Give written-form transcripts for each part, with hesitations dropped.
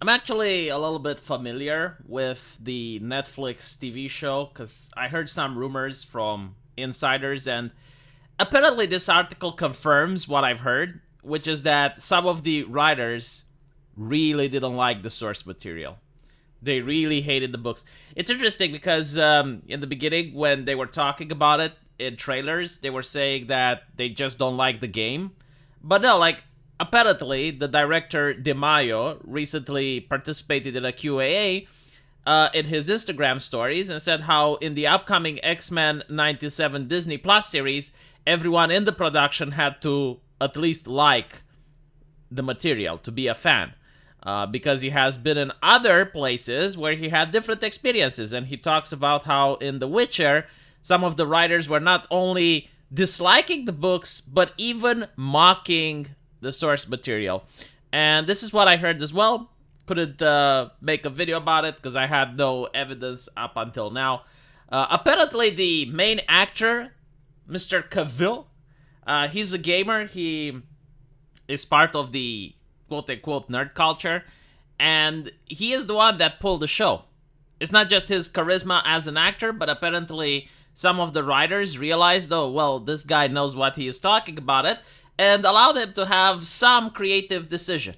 I'm actually a little bit familiar with the Netflix TV show because I heard some rumors from insiders, and apparently this article confirms what I've heard, which is that some of the writers really didn't like the source material. They really hated the books. It's interesting because in the beginning, when they were talking about it in trailers, they were saying that they just don't like the game. But no, like, apparently, the director DeMaio recently participated in a QAA in his Instagram stories and said how in the upcoming X-Men 97 Disney Plus series, everyone in the production had to at least like the material, to be a fan. Because he has been in other places where he had different experiences. And he talks about how in The Witcher, some of the writers were not only disliking the books, but even mocking the source material. And this is what I heard as well. Couldn't make a video about it because I had no evidence up until now. Apparently, the main actor, Mr. Cavill, he's a gamer. He is part of the quote-unquote nerd culture, and he is the one that pulled the show. It's not just his charisma as an actor, but apparently some of the writers realized, oh, well, this guy knows what he is talking about it, and allowed him to have some creative decision.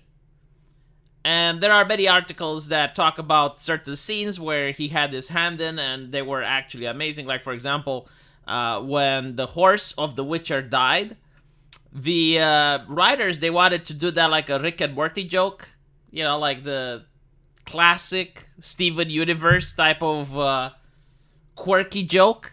And there are many articles that talk about certain scenes where he had his hand in, and they were actually amazing. Like, for example, when the horse of The Witcher died, the writers, they wanted to do that like a Rick and Morty joke, you know, like the classic Steven Universe type of quirky joke.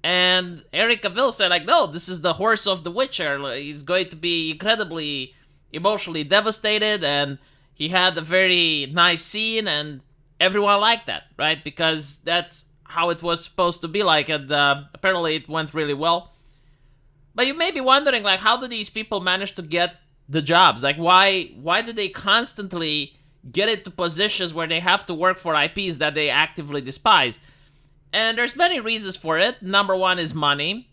And Eric Cavill said, like, no, this is the horse of The Witcher. He's going to be incredibly emotionally devastated, and he had a very nice scene, and everyone liked that, right? Because that's how it was supposed to be like, and apparently it went really well. But you may be wondering, like, how do these people manage to get the jobs? Like, why do they constantly get into positions where they have to work for IPs that they actively despise? And there's many reasons for it. Number one is money.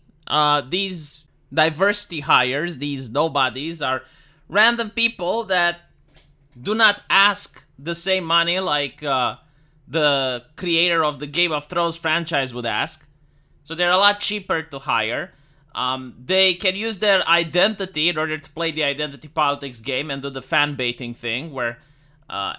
These diversity hires, these nobodies, are random people that do not ask the same money like the creator of the Game of Thrones franchise would ask. So they're a lot cheaper to hire. They can use their identity in order to play the identity politics game and do the fan baiting thing, where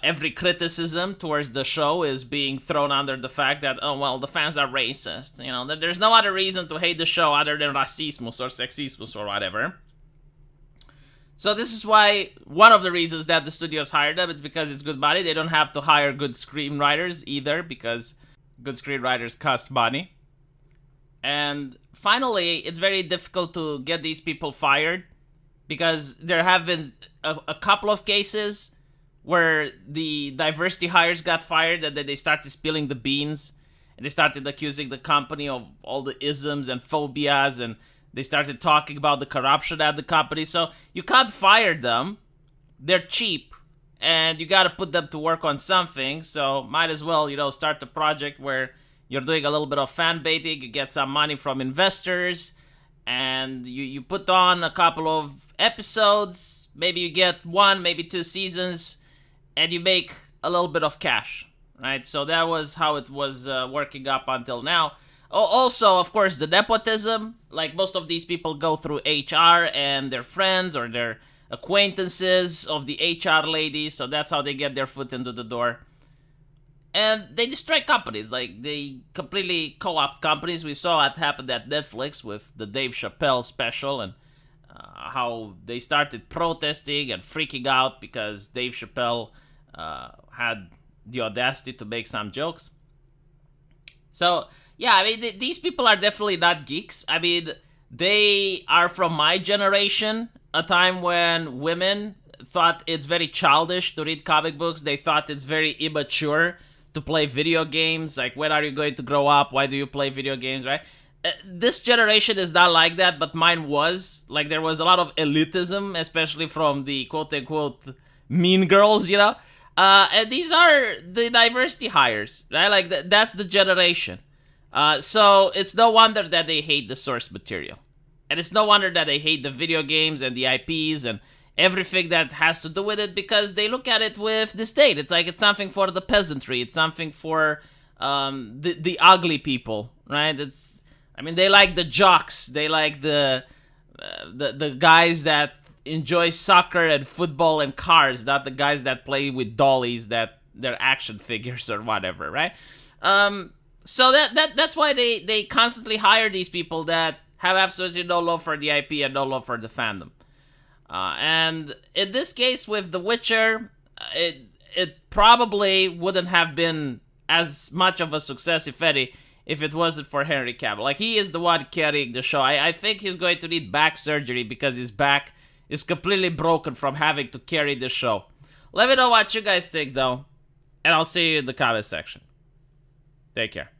every criticism towards the show is being thrown under the fact that, oh, well, the fans are racist. You know, there's no other reason to hate the show other than racismus or sexismus or whatever. So this is why one of the reasons that the studios hired them is because it's good money. They don't have to hire good screenwriters either, because good screenwriters cost money. And finally, it's very difficult to get these people fired because there have been a couple of cases where the diversity hires got fired and then they started spilling the beans and they started accusing the company of all the isms and phobias, and they started talking about the corruption at the company. So you can't fire them. They're cheap and you got to put them to work on something. So might as well, start a project where you're doing a little bit of fan baiting, you get some money from investors, and you put on a couple of episodes, maybe you get one, maybe two seasons, and you make a little bit of cash, right? So that was how it was working up until now. Also, of course, the nepotism, like most of these people go through HR and their friends or their acquaintances of the HR ladies, so that's how they get their foot into the door. And they destroy companies, like they completely co-opt companies. We saw it happen at Netflix with the Dave Chappelle special, and how they started protesting and freaking out because Dave Chappelle had the audacity to make some jokes. So, yeah, I mean, these people are definitely not geeks. I mean, they are from my generation, a time when women thought it's very childish to read comic books. They thought it's very immature to play video games. Like, when are you going to grow up? Why do you play video games, right? This generation is not like that, but mine was. Like, there was a lot of elitism, especially from the quote-unquote mean girls, and these are the diversity hires, right? Like, that's the generation. So it's no wonder that they hate the source material. And it's no wonder that they hate the video games and the IPs and everything that has to do with it, because they look at it with disdain. It's like it's something for the peasantry. It's something for the ugly people, right? I mean, they like the jocks. They like the guys that enjoy soccer and football and cars, not the guys that play with dollies that they're action figures or whatever, right? So that's why they constantly hire these people that have absolutely no love for the IP and no love for the fandom. And in this case with The Witcher, it probably wouldn't have been as much of a success, if it wasn't for Henry Cavill. Like, he is the one carrying the show. I think he's going to need back surgery because his back is completely broken from having to carry the show. Let me know what you guys think, though, and I'll see you in the comment section. Take care.